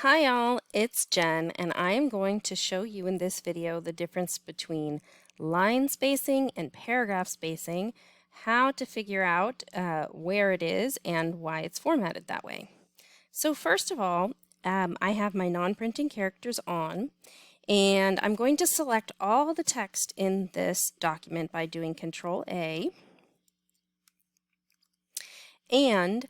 Hi all, it's Jen and I am going to show you in this video the difference between line spacing and paragraph spacing, how to figure out where it is and why it's formatted that way. So first of all, I have my non-printing characters on and I'm going to select all the text in this document by doing Control A. And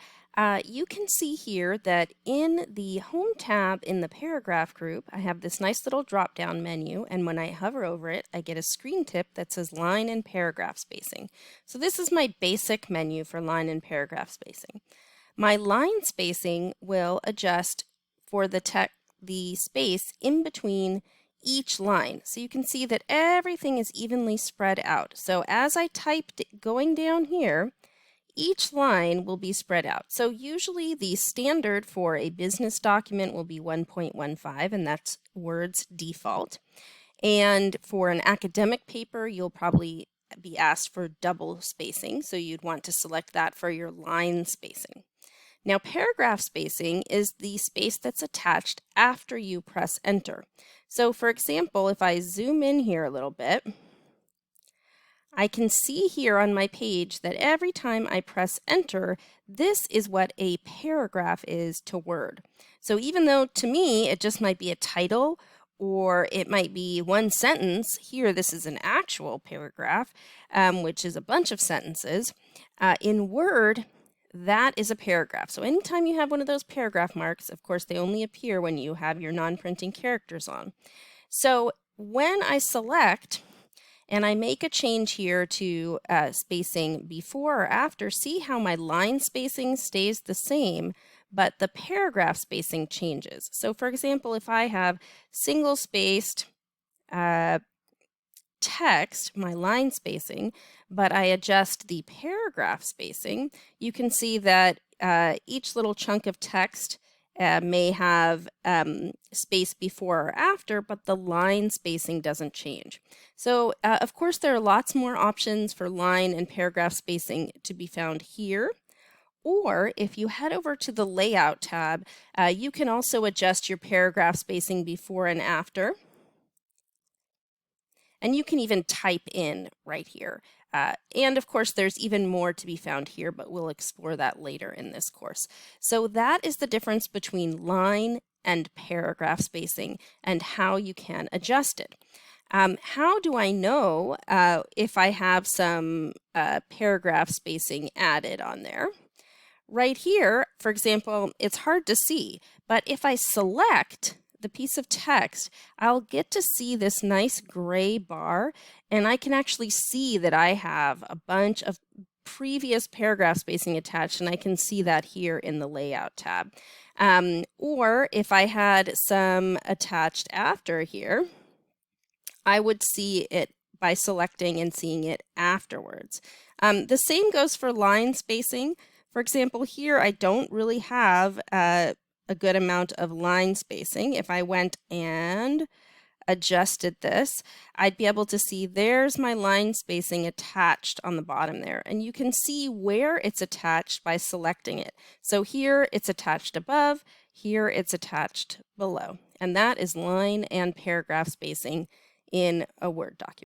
you can see here that in the Home tab in the Paragraph group, I have this nice little drop-down menu, and when I hover over it, I get a screen tip that says Line and Paragraph Spacing. So this is my basic menu for line and paragraph spacing. My line spacing will adjust for the space in between each line. So you can see that everything is evenly spread out. So as I typed going down here, each line will be spread out. So usually the standard for a business document will be 1.15, and that's Word's default. And for an academic paper, you'll probably be asked for double spacing, so you'd want to select that for your line spacing. Now, paragraph spacing is the space that's attached after you press enter. So for example, if I zoom in here a little bit, I can see here on my page that every time I press enter, this is what a paragraph is to Word. So even though to me it just might be a title or it might be one sentence, here this is an actual paragraph, which is a bunch of sentences. In Word, that is a paragraph. So anytime you have one of those paragraph marks, of course they only appear when you have your non-printing characters on. So when I select and I make a change here to spacing before or after, see how my line spacing stays the same, but the paragraph spacing changes. So for example, if I have single-spaced text, my line spacing, but I adjust the paragraph spacing, you can see that each little chunk of text may have space before or after, but the line spacing doesn't change. So of course there are lots more options for line and paragraph spacing to be found here. Or if you head over to the Layout tab, you can also adjust your paragraph spacing before and after. And you can even type in right here. And of course, there's even more to be found here, but we'll explore that later in this course. So that is the difference between line and paragraph spacing and how you can adjust it. How do I know if I have some paragraph spacing added on there? Right here, for example, it's hard to see, but if I select the piece of text, I'll get to see this nice gray bar, and I can actually see that I have a bunch of previous paragraph spacing attached, and I can see that here in the Layout tab. Or if I had some attached after here, I would see it by selecting and seeing it afterwards. The same goes for line spacing. For example, here I don't really have a good amount of line spacing. If I went and adjusted this, I'd be able to see there's my line spacing attached on the bottom there. And you can see where it's attached by selecting it. So here it's attached above, here it's attached below. And that is line and paragraph spacing in a Word document.